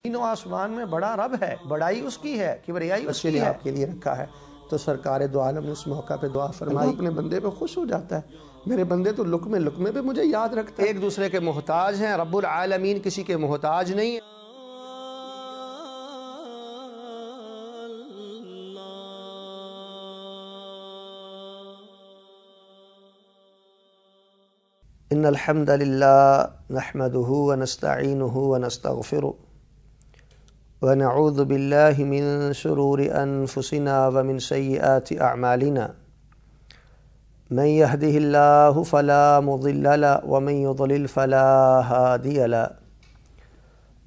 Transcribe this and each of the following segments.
تینوں آسمان میں بڑا رب ہے، بڑائی اس کی ہے، کبریائی اس کی ہے، آپ کے لیے رکھا ہے۔ تو سرکار دو عالم نے اس موقع پہ دعا فرمائی، اپنے بندے پہ خوش ہو جاتا ہے، میرے بندے تو لقمے لقمے پہ مجھے یاد رکھتا ہے۔ ایک دوسرے کے محتاج ہیں، رب العالمین کسی کے محتاج نہیں ہے۔ ان الحمد للہ نحمده ونستعینه ونستغفره ونعوذ باللہ من شرور انفسنا ومن سیئات اعمالنا من يهده اللہ فلا مضل له ومن يضلل فلا هادی له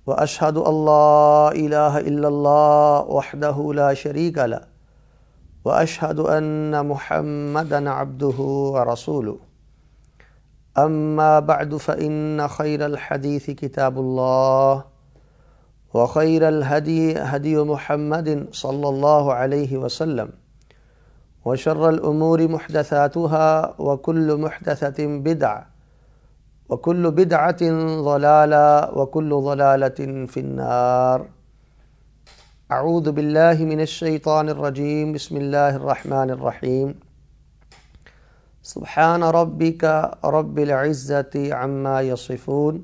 واشهد ان لا الہ الا اللہ وحدہ لا شریک له واشهد ان محمدا عبدہ ورسولہ اما بعد فإن خير الحديث كتاب الله وخير الهدي هدي محمد صلى الله عليه وسلم وشر الأمور محدثاتها وكل محدثة بدعة وكل بدعة ضلالة وكل ضلالة في النار أعوذ بالله من الشيطان الرجيم بسم الله الرحمن الرحيم سبحان ربك رب العزة عما يصفون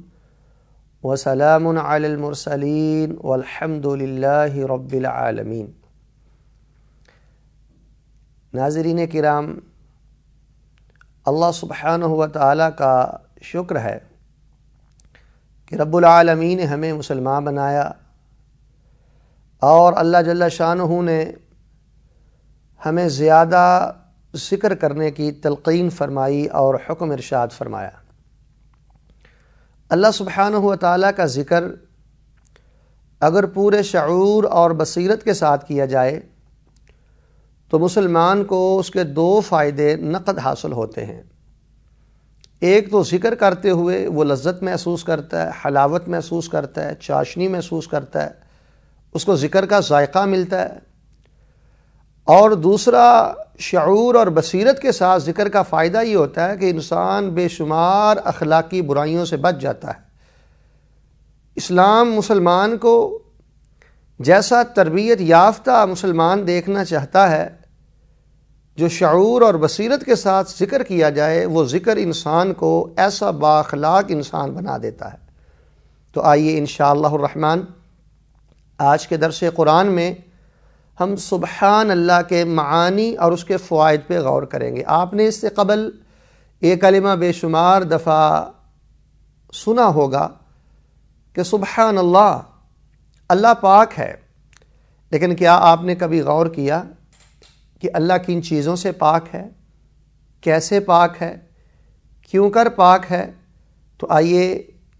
وسلام على المرسلين والحمد لله رب العالمين۔ ناظرین کرام، اللہ سبحانہ و تعالیٰ کا شکر ہے کہ رب العالمین نے ہمیں مسلمان بنایا، اور اللہ جل شانہ نے ہمیں زیادہ ذکر کرنے کی تلقین فرمائی اور حکم ارشاد فرمایا۔ اللہ سبحانہ و تعالیٰ کا ذکر اگر پورے شعور اور بصیرت کے ساتھ کیا جائے تو مسلمان کو اس کے دو فائدے نقد حاصل ہوتے ہیں۔ ایک تو ذکر کرتے ہوئے وہ لذت محسوس کرتا ہے، حلاوت محسوس کرتا ہے، چاشنی محسوس کرتا ہے، اس کو ذکر کا ذائقہ ملتا ہے۔ اور دوسرا، شعور اور بصیرت کے ساتھ ذکر کا فائدہ یہ ہوتا ہے کہ انسان بے شمار اخلاقی برائیوں سے بچ جاتا ہے۔ اسلام مسلمان کو جیسا تربیت یافتہ مسلمان دیکھنا چاہتا ہے، جو شعور اور بصیرت کے ساتھ ذکر کیا جائے وہ ذکر انسان کو ایسا بااخلاق انسان بنا دیتا ہے۔ تو آئیے انشاءاللہ الرحمن آج کے درس قرآن میں ہم سبحان اللہ کے معانی اور اس کے فوائد پہ غور کریں گے۔ آپ نے اس سے قبل یہ کلمہ بے شمار دفعہ سنا ہوگا کہ سبحان اللہ، اللہ پاک ہے، لیکن کیا آپ نے کبھی غور کیا کہ اللہ کن چیزوں سے پاک ہے، کیسے پاک ہے، کیوں کر پاک ہے؟ تو آئیے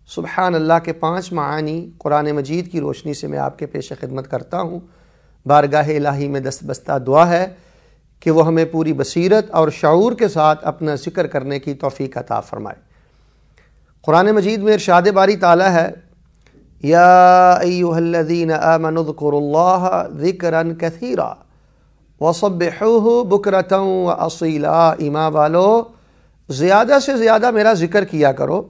سبحان اللہ کے 5 معانی قرآن مجید کی روشنی سے میں آپ کے پیش خدمت کرتا ہوں۔ بارگاہ الہی میں دست بستہ دعا ہے کہ وہ ہمیں پوری بصیرت اور شعور کے ساتھ اپنا ذکر کرنے کی توفیق عطا فرمائے۔ قرآن مجید میں ارشاد باری تعالیٰ ہے، یا ایھا الذین آمنوا اذکروا اللہ ذکرا کثیرا وسبحوہ بکرۃ واصیلا۔ ایمان والو، زیادہ سے زیادہ میرا ذکر کیا کرو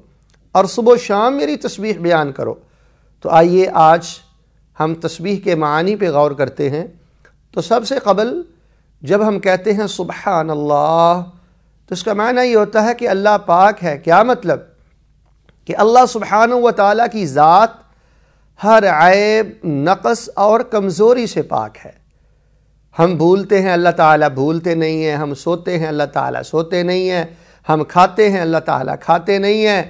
اور صبح و شام میری تسبیح بیان کرو۔ تو آئیے آج ہم تسبیح کے معانی پہ غور کرتے ہیں۔ تو سب سے قبل جب ہم کہتے ہیں سبحان اللہ تو اس کا معنی یہ ہوتا ہے کہ اللہ پاک ہے۔ کیا مطلب؟ کہ اللہ سبحانہ و تعالیٰ کی ذات ہر عیب، نقص اور کمزوری سے پاک ہے۔ ہم بھولتے ہیں، اللہ تعالیٰ بھولتے نہیں ہیں۔ ہم سوتے ہیں، اللہ تعالیٰ سوتے نہیں ہیں۔ ہم کھاتے ہیں، اللہ تعالیٰ کھاتے نہیں ہیں۔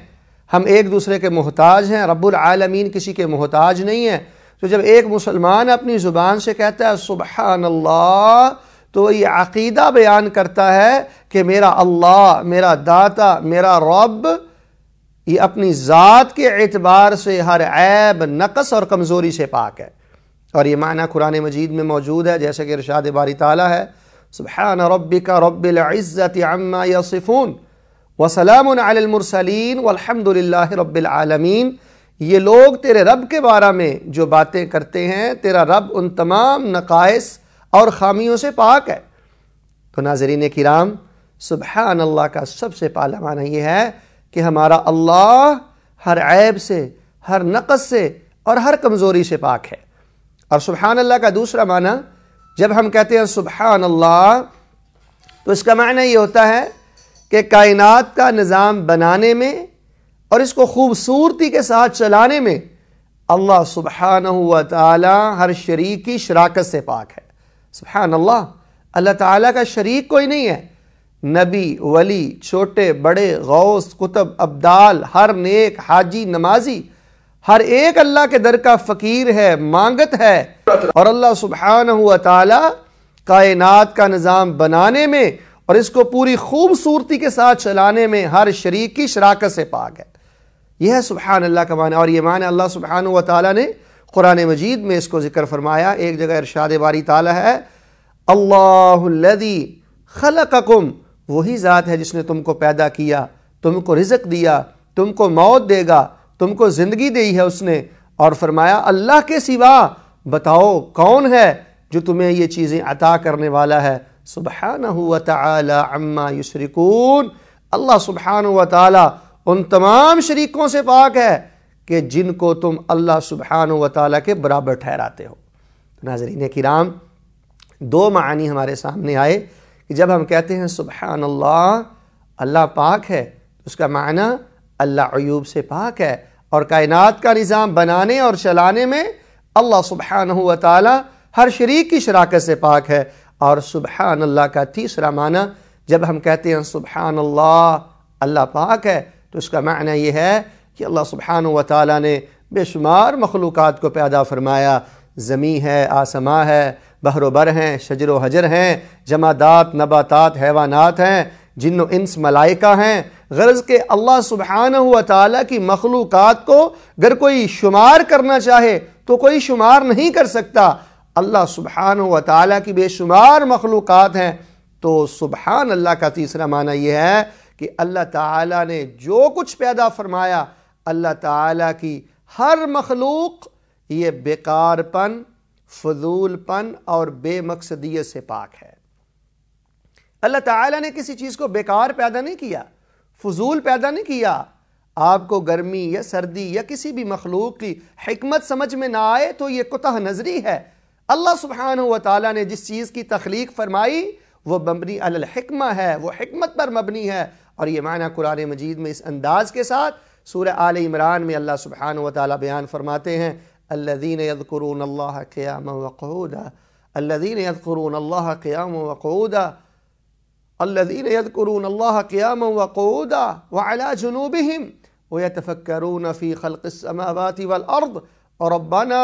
ہم ایک دوسرے کے محتاج ہیں، رب العالمین کسی کے محتاج نہیں ہے۔ تو جب ایک مسلمان اپنی زبان سے کہتا ہے سبحان اللہ تو یہ عقیدہ بیان کرتا ہے کہ میرا اللہ، میرا داتا، میرا رب یہ اپنی ذات کے اعتبار سے ہر عیب، نقص اور کمزوری سے پاک ہے۔ اور یہ معنی قرآن مجید میں موجود ہے، جیسے کہ ارشاد باری تعالیٰ ہے، سبحان ربک رب العزت عما یصفون وسلام علی المرسلین والحمد للہ رب العالمین۔ یہ لوگ تیرے رب کے بارے میں جو باتیں کرتے ہیں، تیرا رب ان تمام نقائص اور خامیوں سے پاک ہے۔ تو ناظرین کرام، سبحان اللہ کا سب سے پہلا معنی یہ ہے کہ ہمارا اللہ ہر عیب سے، ہر نقص سے اور ہر کمزوری سے پاک ہے۔ اور سبحان اللہ کا دوسرا معنی جب ہم کہتے ہیں سبحان اللہ تو اس کا معنی یہ ہوتا ہے کہ کائنات کا نظام بنانے میں اور اس کو خوبصورتی کے ساتھ چلانے میں اللہ سبحانہ و تعالی ہر شریک کی شراکت سے پاک ہے۔ سبحان اللہ، اللہ تعالیٰ کا شریک کوئی نہیں ہے۔ نبی، ولی، چھوٹے بڑے، غوث، قطب، ابدال، ہر نیک، حاجی، نمازی، ہر ایک اللہ کے در کا فقیر ہے، مانگت ہے۔ اور اللہ سبحانہ و تعالی کائنات کا نظام بنانے میں اور اس کو پوری خوبصورتی کے ساتھ چلانے میں ہر شریک کی شراکت سے پاک ہے۔ یہ ہے سبحان اللہ کا معنی، اور یہ معنی اللہ سبحانہ و تعالی نے قرآن مجید میں اس کو ذکر فرمایا۔ ایک جگہ ارشاد باری تعالی ہے اللہ الذی خلقکم، وہی ذات ہے جس نے تم کو پیدا کیا، تم کو رزق دیا، تم کو موت دے گا، تم کو زندگی دی ہے اس نے۔ اور فرمایا اللہ کے سوا بتاؤ کون ہے جو تمہیں یہ چیزیں عطا کرنے والا ہے۔ سبحانہ و تعالی عما یشرکون، اللہ سبحانہ و تعالی ان تمام شریکوں سے پاک ہے کہ جن کو تم اللہ سبحانہ و تعالی کے برابر ٹھہراتے ہو۔ ناظرین کرام، دو معنی ہمارے سامنے آئے کہ جب ہم کہتے ہیں سبحان اللہ، اللہ پاک ہے، اس کا معنی اللہ عیوب سے پاک ہے، اور کائنات کا نظام بنانے اور چلانے میں اللہ سبحانہ و تعالی ہر شریک کی شراکت سے پاک ہے۔ اور سبحان اللہ کا تیسرا معنی جب ہم کہتے ہیں سبحان اللہ، اللہ پاک ہے، تو اس کا معنی یہ ہے کہ اللہ سبحانہ و تعالی نے بے شمار مخلوقات کو پیدا فرمایا۔ زمین ہے، آسماں ہے، بحر و بر ہیں، شجر و حجر ہیں، جمادات، نباتات، حیوانات ہیں، جن و انس، ملائکہ ہیں۔ غرض کہ اللہ سبحانہ و تعالی کی مخلوقات کو اگر کوئی شمار کرنا چاہے تو کوئی شمار نہیں کر سکتا۔ اللہ سبحانہ و تعالی کی بے شمار مخلوقات ہیں۔ تو سبحان اللہ کا تیسرا معنی یہ ہے کہ اللہ تعالی نے جو کچھ پیدا فرمایا، اللہ تعالی کی ہر مخلوق یہ بیکار پن، فضول پن اور بے مقصدیت سے پاک ہے۔ اللہ تعالی نے کسی چیز کو بیکار پیدا نہیں کیا، فضول پیدا نہیں کیا۔ آپ کو گرمی یا سردی یا کسی بھی مخلوق کی حکمت سمجھ میں نہ آئے تو یہ قطع نظری ہے۔ اللہ سبحانہ و تعالی نے جس چیز کی تخلیق فرمائی وہ مبنی علی الحکمہ ہے، وہ حکمت پر مبنی ہے۔ اور یہ معنی قرآن مجید میں اس انداز کے ساتھ سورہ آل عمران میں اللہ سبحانہ و تعالی بیان فرماتے ہیں الذین یذکرون اللہ قیاما وقعودا، الذین یذکرون اللہ قیاما وقعودا، الذین یذکرون اللہ قیاما وقعودا وعلی جنوبہم ویتفکرون فی خلق السماوات والارض ربنا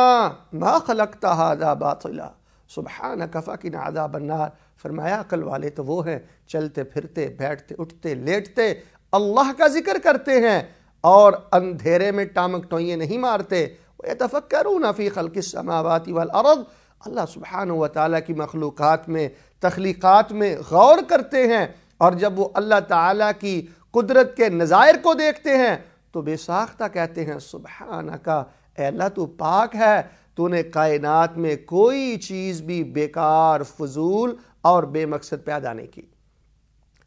ما خلقت هذا باطلا سبحانک فقنا عذاب النار۔ فرمایا عقل والے تو وہ ہیں چلتے پھرتے، بیٹھتے، اٹھتے، لیٹتے اللہ کا ذکر کرتے ہیں اور اندھیرے میں ٹامک ٹوئیں نہیں مارتے۔ وَيَتَفَكَّرُونَ فِي خَلْقِ السَّمَاوَاتِ وَالْأَرْضِ، اللہ سبحانہ و تعالیٰ کی مخلوقات میں، تخلیقات میں غور کرتے ہیں، اور جب وہ اللہ تعالیٰ کی قدرت کے نظائر کو دیکھتے ہیں تو بے ساختہ کہتے ہیں سبحانک، اے اللہ تو پاک ہے، تو نے کائنات میں کوئی چیز بھی بیکار، فضول اور بے مقصد پیدا نہیں کی۔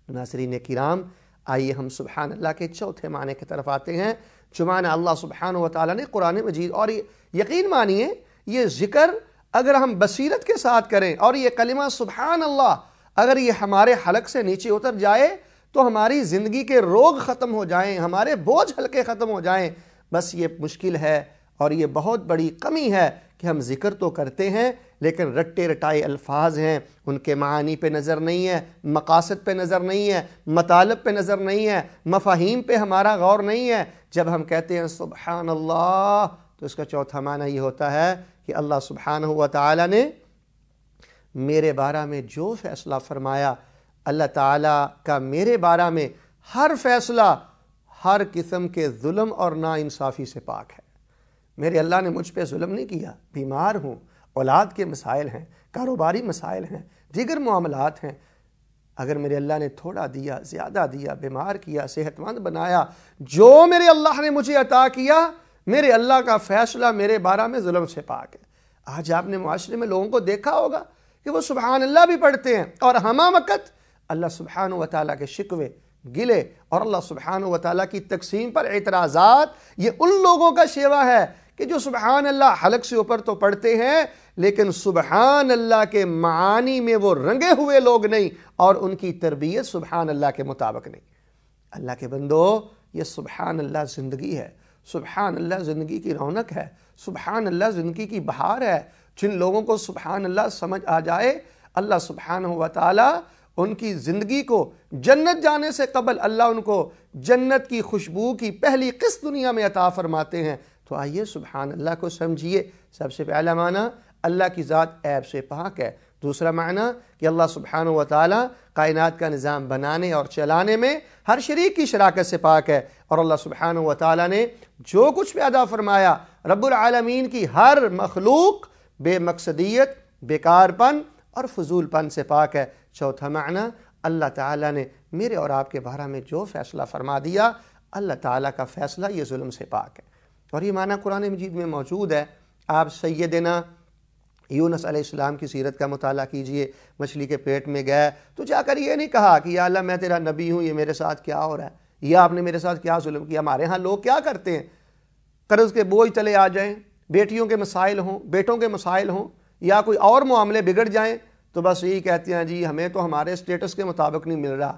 ناظرین کرام، آئیے ہم سبحان اللہ کے چوتھے معنی کی طرف آتے ہیں، جو معنی اللہ سبحانہ و تعالیٰ نے قرآن مجید، اور یقین مانیے یہ ذکر اگر ہم بصیرت کے ساتھ کریں اور یہ کلمہ سبحان اللہ اگر یہ ہمارے حلق سے نیچے اتر جائے تو ہماری زندگی کے روگ ختم ہو جائیں، ہمارے بوجھ ہلکے ختم ہو جائیں۔ بس یہ مشکل ہے اور یہ بہت بڑی کمی ہے کہ ہم ذکر تو کرتے ہیں لیکن رٹے رٹائے الفاظ ہیں، ان کے معانی پہ نظر نہیں ہے، مقاصد پہ نظر نہیں ہے، مطالب پہ نظر نہیں ہے، مفاہیم پہ ہمارا غور نہیں ہے۔ جب ہم کہتے ہیں سبحان اللہ تو اس کا چوتھا معنی یہ ہوتا ہے کہ اللہ سبحانہ و تعالی نے میرے بارے میں جو فیصلہ فرمایا، اللہ تعالیٰ کا میرے بارے میں ہر فیصلہ ہر قسم کے ظلم اور ناانصافی سے پاک ہے۔ میرے اللہ نے مجھ پہ ظلم نہیں کیا، بیمار ہوں، اولاد کے مسائل ہیں، کاروباری مسائل ہیں، دیگر معاملات ہیں، اگر میرے اللہ نے تھوڑا دیا، زیادہ دیا، بیمار کیا، صحت مند بنایا، جو میرے اللہ نے مجھے عطا کیا، میرے اللہ کا فیصلہ میرے بارے میں ظلم سے پاک ہے۔ آج آپ نے معاشرے میں لوگوں کو دیکھا ہوگا کہ وہ سبحان اللہ بھی پڑھتے ہیں اور ہمہ وقت اللہ سبحانہ و تعالیٰ کے شکوے، گلے اور اللہ سبحانہ و تعالیٰ کی تقسیم پر اعتراضات، یہ ان لوگوں کا شیوا ہے کہ جو سبحان اللہ حلق سے اوپر تو پڑھتے ہیں لیکن سبحان اللہ کے معانی میں وہ رنگے ہوئے لوگ نہیں اور ان کی تربیت سبحان اللہ کے مطابق نہیں۔ اللہ کے بندو، یہ سبحان اللہ زندگی ہے، سبحان اللہ زندگی کی رونق ہے، سبحان اللہ زندگی کی بہار ہے۔ جن لوگوں کو سبحان اللہ سمجھ آ جائے، اللہ سبحانہ و تعالی ان کی زندگی کو جنت جانے سے قبل اللہ ان کو جنت کی خوشبو کی پہلی قسط دنیا میں عطا فرماتے ہیں۔ تو آئیے سبحان اللہ کو سمجھیے۔ سب سے پہلا معنی اللہ کی ذات عیب سے پاک ہے۔ دوسرا معنی کہ اللہ سبحانہ و تعالی کائنات کا نظام بنانے اور چلانے میں ہر شریک کی شراکت سے پاک ہے، اور اللہ سبحانہ و تعالی نے جو کچھ پیدا فرمایا، رب العالمین کی ہر مخلوق بے مقصدیت، بیکار پن اور فضول پن سے پاک ہے۔ چوتھا معنی، اللہ تعالیٰ نے میرے اور آپ کے بارے میں جو فیصلہ فرما دیا، اللہ تعالیٰ کا فیصلہ یہ ظلم سے پاک ہے، اور یہ معنی قرآن مجید میں موجود ہے۔ آپ سیدنا یونس علیہ السلام کی سیرت کا مطالعہ کیجئے۔ مچھلی کے پیٹ میں گئے تو جا کر یہ نہیں کہا کہ یا اللہ میں تیرا نبی ہوں، یہ میرے ساتھ کیا ہو رہا ہے، یا آپ نے میرے ساتھ کیا ظلم کیا۔ ہمارے ہاں لوگ کیا کرتے ہیں، قرض کے بوجھ تلے آ جائیں، بیٹیوں کے مسائل ہوں، بیٹوں کے مسائل ہوں، یا کوئی اور معاملے بگڑ جائیں تو بس یہی کہتے ہیں جی ہمیں تو ہمارے سٹیٹس کے مطابق نہیں مل رہا،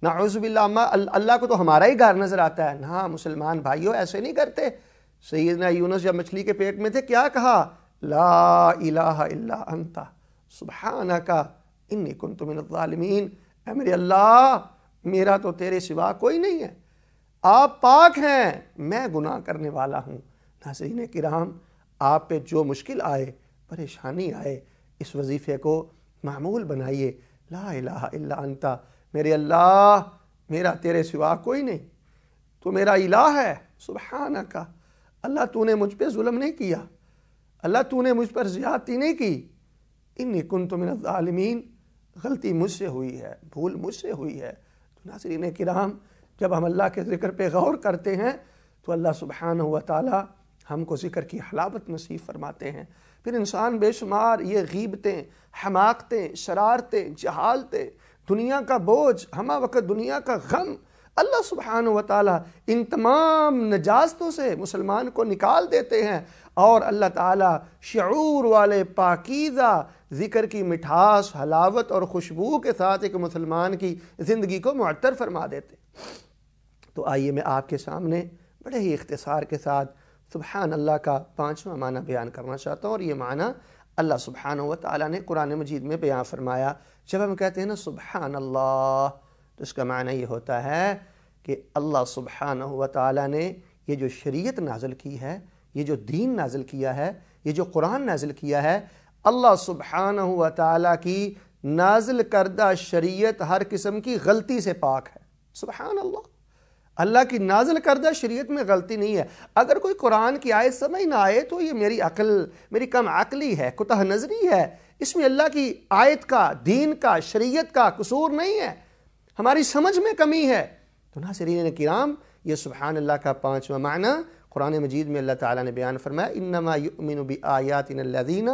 نعوذ باللہ، اللہ کو تو ہمارا ہی گھر نظر آتا ہے۔ نہ مسلمان بھائیوں، ایسے نہیں کرتے۔ سیدنا یونس جب مچھلی کے پیٹ میں تھے کیا کہا؟ لا الہ الا انت سبحانک انی کنت من الظالمین۔ اے میرے اللہ، میرا تو تیرے سوا کوئی نہیں ہے، آپ پاک ہیں، میں گناہ کرنے والا ہوں۔ ناظرین کرام، آپ پہ جو مشکل آئے، پریشانی آئے، اس وظیفے کو معمول بنائیے، لا الہ الا انت، میرے اللہ، میرا تیرے سوا کوئی نہیں، تو میرا الہ ہے، سبحانک، اللہ تو نے مجھ پہ ظلم نہیں کیا، اللہ تو نے مجھ پر زیادتی نہیں کی، انی کنت من الظالمین، غلطی مجھ سے ہوئی ہے، بھول مجھ سے ہوئی ہے۔ تو ناظرین کرام، جب ہم اللہ کے ذکر پہ غور کرتے ہیں تو اللہ سبحانہ و تعالی ہم کو ذکر کی حلاوت نصیب فرماتے ہیں۔ پھر انسان بے شمار یہ غیبتیں، حماقتیں، شرارتیں، جہالتیں، دنیا کا بوجھ، ہمہ وقت دنیا کا غم، اللہ سبحانہ و تعالی ان تمام نجاستوں سے مسلمان کو نکال دیتے ہیں، اور اللہ تعالی شعور والے پاکیزہ ذکر کی مٹھاس، حلاوت اور خوشبو کے ساتھ ایک مسلمان کی زندگی کو معطر فرما دیتے۔ تو آئیے میں آپ کے سامنے بڑے ہی اختصار کے ساتھ سبحان اللہ کا 5واں معنی بیان کرنا چاہتا ہوں، اور یہ معنی اللہ سبحانہ و تعالیٰ نے قرآن مجید میں بیان فرمایا۔ جب ہم کہتے ہیں نا سبحان اللہ، تو اس کا معنی یہ ہوتا ہے کہ اللہ سبحانہ و تعالیٰ نے یہ جو شریعت نازل کی ہے، یہ جو دین نازل کیا ہے، یہ جو قرآن نازل کیا ہے، اللہ سبحانہ و تعالیٰ کی نازل کردہ شریعت ہر قسم کی غلطی سے پاک ہے۔ سبحان اللہ، اللہ کی نازل کردہ شریعت میں غلطی نہیں ہے۔ اگر کوئی قرآن کی آیت سمجھ نہ آئے تو یہ میری کم عقلی ہے، کوتاہ نظری ہے، اس میں اللہ کی آیت کا، دین کا، شریعت کا قصور نہیں ہے، ہماری سمجھ میں کمی ہے۔ تو ناظرین کرام، یہ سبحان اللہ کا 5واں معنی قرآن مجید میں اللہ تعالیٰ نے بیان فرمایا، انما یؤمن بآیاتنا الذین،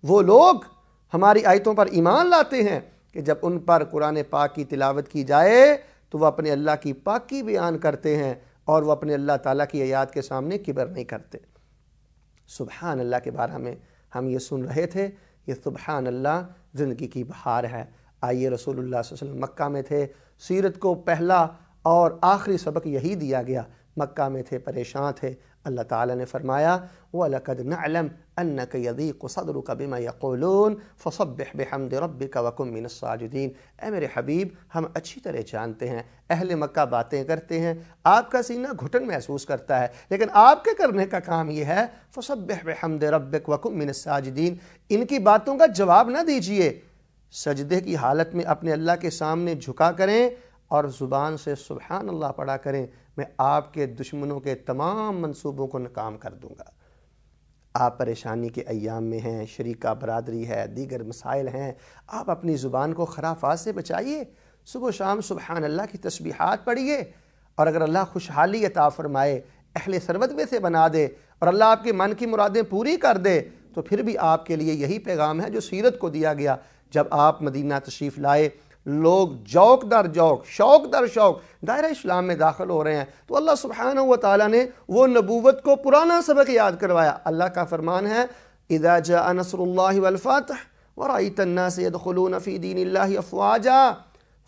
وہ لوگ ہماری آیتوں پر ایمان لاتے ہیں کہ جب ان پر قرآن پاک کی تلاوت کی جائے تو وہ اپنے اللہ کی پاکی بیان کرتے ہیں، اور وہ اپنے اللہ تعالیٰ کی آیات کے سامنے کبر نہیں کرتے۔ سبحان اللہ کے بارے میں ہم یہ سن رہے تھے، یہ سبحان اللہ زندگی کی بہار ہے۔ آئیے رسول اللہ صلی اللہ علیہ وسلم مکہ میں تھے، سیرت کو پہلا اور آخری سبق یہی دیا گیا، مکہ میں تھے، پریشان تھے، اللہ تعالیٰ نے فرمایا وَلَقَدْ نَعْلَمْ أَنَّكَ يَضِيقُ صَدْرُكَ بِمَا يَقُولُونَ فَصَبِّحْ بِحَمْدِ رَبِّكَ وَكُن مِّنَ السَّاجِدِينَ۔ اے میرے حبیب، ہم اچھی طرح جانتے ہیں اہل مکہ باتیں کرتے ہیں، آپ کا سینہ گھٹن محسوس کرتا ہے، لیکن آپ کے کرنے کا کام یہ ہے فَصَبِّحْ بِحَمْدِ رَبِّكَ وَكُن مِّنَ السَّاجِدِينَ۔ ان کی باتوں کا جواب نہ دیجئے، سجدے کی حالت میں اپنے اللہ کے سامنے جھکا کریں اور زبان سے سبحان اللہ پڑھا کریں، میں آپ کے دشمنوں کے تمام منصوبوں کو ناکام کر دوں گا۔ آپ پریشانی کے ایام میں ہیں، شریکہ برادری ہے، دیگر مسائل ہیں، آپ اپنی زبان کو خرافات سے بچائیے، صبح و شام سبحان اللہ کی تسبیحات پڑھیے، اور اگر اللہ خوشحالی عطا فرمائے، اہل ثروت میں سے بنا دے، اور اللہ آپ کے من کی مرادیں پوری کر دے، تو پھر بھی آپ کے لیے یہی پیغام ہے جو سیرت کو دیا گیا۔ جب آپ مدینہ تشریف لائے لوگ جوک در جوک، شوق در شوق دائرہ اسلام میں داخل ہو رہے ہیں، تو اللہ سبحانہ و تعالیٰ نے وہ نبوت کو پرانا سبق یاد کروایا۔ اللہ کا فرمان ہے اذا جاء نصر اللہ والفتح ورأيت الناس يدخلون في دين الله افواجا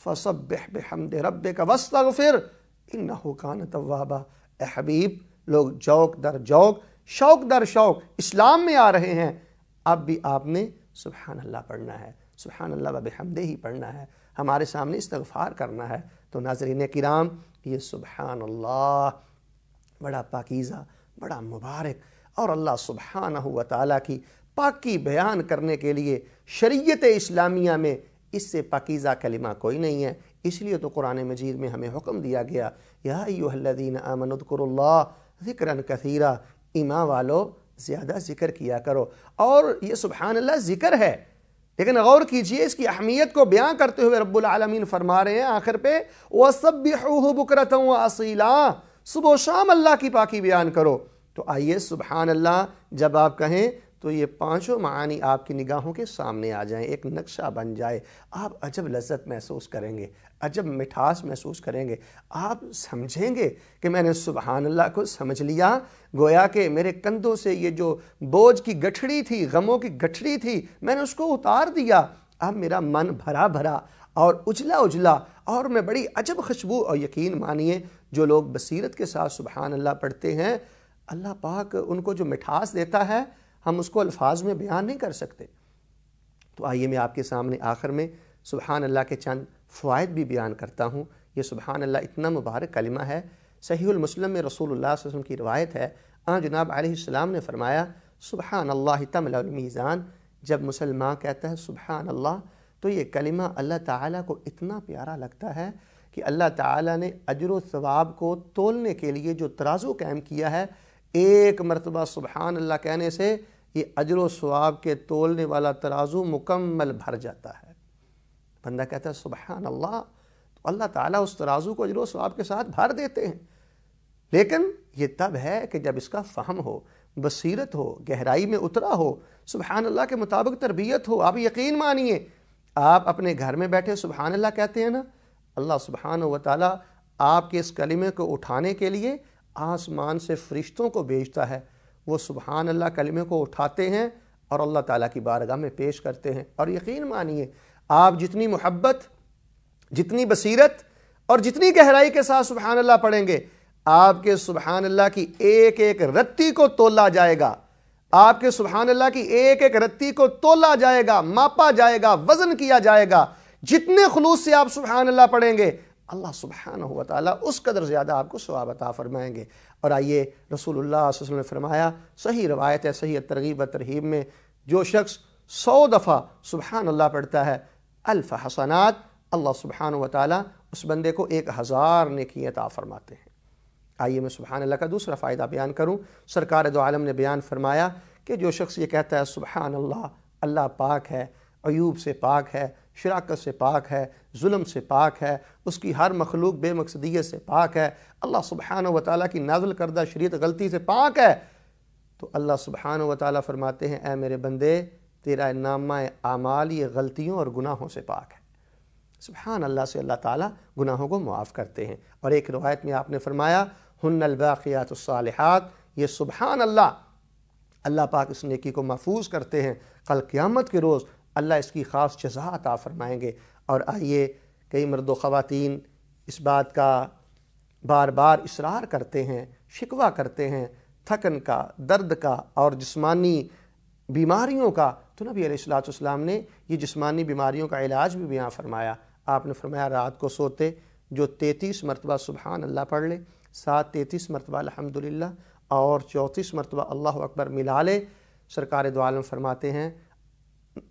فسبح بحمد ربك واستغفر انه كان توابا۔ اے حبیب، لوگ جوک در جوک، شوق در شوق اسلام میں آ رہے ہیں، اب بھی آپ نے سبحان اللہ پڑھنا ہے، سبحان اللہ و بحمدہ ہی پڑھنا ہے، ہمارے سامنے استغفار کرنا ہے۔ تو ناظرین کرام، یہ سبحان اللہ بڑا پاکیزہ، بڑا مبارک، اور اللہ سبحانہ و تعالیٰ کی پاکی بیان کرنے کے لیے شریعت اسلامیہ میں اس سے پاکیزہ کلمہ کوئی نہیں ہے۔ اس لیے تو قرآن مجید میں ہمیں حکم دیا گیا، یا ایھا الذین آمنوا اذکروا اللہ ذکرا کثیرا، ایمان والو زیادہ ذکر کیا کرو۔ اور یہ سبحان اللہ ذکر ہے، لیکن غور کیجئے اس کی اہمیت کو بیان کرتے ہوئے رب العالمین فرما رہے ہیں آخر پہ وَسَبِّحُوهُ بُكْرَةً وَأَصِيلًا، صبح و شام اللہ کی پاکی بیان کرو۔ تو آئیے سبحان اللہ جب آپ کہیں تو یہ پانچوں معانی آپ کی نگاہوں کے سامنے آ جائیں، ایک نقشہ بن جائے، آپ عجب لذت محسوس کریں گے، عجب مٹھاس محسوس کریں گے، آپ سمجھیں گے کہ میں نے سبحان اللہ کو سمجھ لیا، گویا کہ میرے کندھوں سے یہ جو بوجھ کی گٹھڑی تھی، غموں کی گٹھڑی تھی، میں نے اس کو اتار دیا، اب میرا من بھرا بھرا اور اجلا اجلا، اور میں بڑی عجب خوشبو، اور یقین مانیے جو لوگ بصیرت کے ساتھ سبحان اللہ پڑھتے ہیں، اللہ پاک ان کو جو مٹھاس دیتا ہے ہم اس کو الفاظ میں بیان نہیں کر سکتے۔ تو آئیے میں آپ کے سامنے آخر میں سبحان اللہ کے چند فوائد بھی بیان کرتا ہوں۔ یہ سبحان اللہ اتنا مبارک کلمہ ہے، صحیح المسلم میں رسول اللہ صلی اللہ علیہ وسلم کی روایت ہے، جناب علیہ السلام نے فرمایا سبحان اللہ تملأ المیزان، جب مسلمان کہتا ہے سبحان اللہ تو یہ کلمہ اللہ تعالیٰ کو اتنا پیارا لگتا ہے کہ اللہ تعالیٰ نے اجر و ثواب کو تولنے کے لیے جو ترازو قائم کیا ہے، ایک مرتبہ سبحان اللہ کہنے سے یہ اجر و ثواب کے تولنے والا ترازو مکمل بھر جاتا ہے۔ بندہ کہتا ہے سبحان اللہ، تو اللہ تعالیٰ اس ترازو کو اجر و ثواب کے ساتھ بھر دیتے ہیں، لیکن یہ تب ہے کہ جب اس کا فہم ہو، بصیرت ہو، گہرائی میں اترا ہو، سبحان اللہ کے مطابق تربیت ہو۔ آپ یقین مانیے، آپ اپنے گھر میں بیٹھے سبحان اللہ کہتے ہیں نا، اللہ سبحانہ و تعالیٰ آپ کے اس کلمے کو اٹھانے کے لیے آسمان سے فرشتوں کو بھیجتا ہے، وہ سبحان اللہ کلمے کو اٹھاتے ہیں اور اللہ تعالیٰ کی بارگاہ میں پیش کرتے ہیں۔ اور یقین مانیے آپ جتنی محبت، جتنی بصیرت اور جتنی گہرائی کے ساتھ سبحان اللہ پڑھیں گے، آپ کے سبحان اللہ کی ایک ایک رتی کو تولا جائے گا، آپ کے سبحان اللہ کی ایک ایک رتی کو تولا جائے گا، ماپا جائے گا، وزن کیا جائے گا۔ جتنے خلوص سے آپ سبحان اللہ پڑھیں گے، اللہ سبحانہ و تعالیٰ اس قدر زیادہ آپ کو ثواب عطا فرمائیں گے۔ اور آئیے رسول اللہ صلی اللہ علیہ وسلم نے فرمایا، صحیح روایت ہے، صحیح ترغیب و ترہیب میں، جو شخص 100 دفعہ سبحان اللہ پڑھتا ہے، 1000 حسنات، اللہ سبحانہ و تعالیٰ اس بندے کو 1000 نیکی عطا فرماتے ہیں۔ آئیے میں سبحان اللہ کا دوسرا فائدہ بیان کروں۔ سرکار دو عالم نے بیان فرمایا کہ جو شخص یہ کہتا ہے سبحان اللہ، اللہ پاک ہے، عیوب سے پاک ہے، شراکت سے پاک ہے، ظلم سے پاک ہے، اس کی ہر مخلوق بے مقصدیت سے پاک ہے، اللہ سبحانہ و تعالیٰ کی نازل کردہ شریعت غلطی سے پاک ہے، تو اللہ سبحانہ و تعالیٰ فرماتے ہیں اے میرے بندے، تیرا نامہ اعمال یہ غلطیوں اور گناہوں سے پاک ہے۔ سبحان اللہ سے اللہ تعالیٰ گناہوں کو معاف کرتے ہیں۔ اور ایک روایت میں آپ نے فرمایا ہن الباقیات الصالحات، یہ سبحان اللہ، اللہ پاک اس نیکی کو محفوظ کرتے ہیں، کل قیامت کے روز اللہ اس کی خاص جزا عطا فرمائیں گے۔ اور آئیے کئی مرد و خواتین اس بات کا بار بار اصرار کرتے ہیں، شکوہ کرتے ہیں تھکن کا، درد کا اور جسمانی بیماریوں کا، تو نبی علیہ الصلوۃ والسلام نے یہ جسمانی بیماریوں کا علاج بھی بیان فرمایا۔ آپ نے فرمایا رات کو سوتے جو 33 مرتبہ سبحان اللہ پڑھ لے، ساتھ 33 مرتبہ الحمدللہ اور 34 مرتبہ اللہ اکبر ملا لے، سرکار دو عالم فرماتے ہیں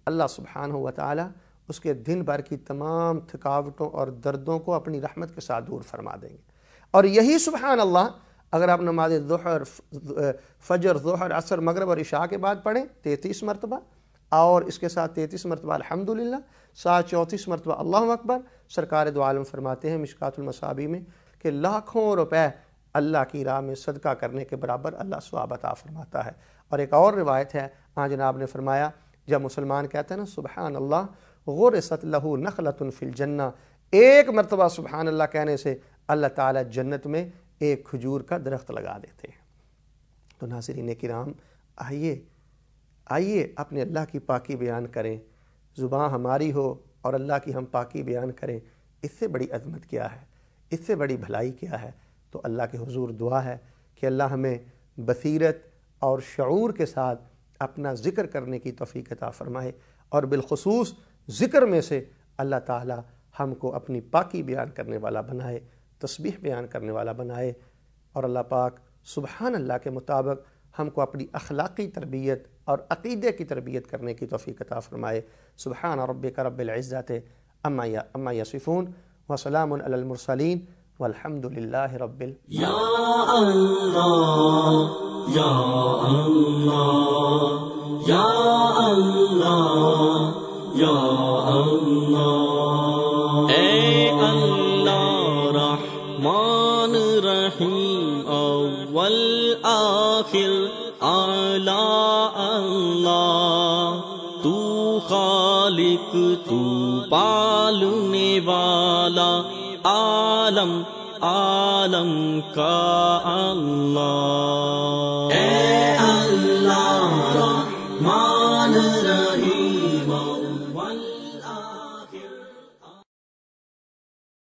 اللہ سبحانہ و تعالیٰ اس کے دن بھر کی تمام تھکاوٹوں اور دردوں کو اپنی رحمت کے ساتھ دور فرما دیں گے۔ اور یہی سبحان اللہ اگر آپ نماز ظہر، فجر، ظہر، عصر، مغرب اور عشاء کے بعد پڑھیں 33 مرتبہ، اور اس کے ساتھ 33 مرتبہ الحمدللہ، ساتھ 34 مرتبہ اللہ اکبر، سرکار دو عالم فرماتے ہیں مشکات المصابیح میں کہ لاکھوں روپے اللہ کی راہ میں صدقہ کرنے کے برابر اللہ ثواب عطا فرماتا ہے۔ اور ایک اور روایت ہے، جناب نے فرمایا جب مسلمان کہتا ہے نا سبحان اللہ غرست لہ نخلۃ فی الجنہ، ایک مرتبہ سبحان اللہ کہنے سے اللہ تعالیٰ جنت میں ایک کھجور کا درخت لگا دیتے ہیں۔ تو ناظرین کرام، آئیے اپنے اللہ کی پاکی بیان کریں، زبان ہماری ہو اور اللہ کی ہم پاکی بیان کریں، اس سے بڑی عظمت کیا ہے، اس سے بڑی بھلائی کیا ہے۔ تو اللہ کے حضور دعا ہے کہ اللہ ہمیں بصیرت اور شعور کے ساتھ اپنا ذکر کرنے کی توفیق عطا فرمائے، اور بالخصوص ذکر میں سے اللہ تعالی ہم کو اپنی پاکی بیان کرنے والا بنائے، تسبیح بیان کرنے والا بنائے، اور اللہ پاک سبحان اللہ کے مطابق ہم کو اپنی اخلاقی تربیت اور عقیدے کی تربیت کرنے کی توفیق عطا فرمائے۔ سبحان ربک رب العزت عما یصفون وسلام علی المرسلین والحمد للہ رب العالمین۔ یا اللہ یا اللہ یا اللہ یا اللہ، اے اللہ رحمان رحیم اول آخر اعلی اللہ، تو خالق تو پالنے والا عالم عالم کا اللہ، اے اللہ رحمان رحیم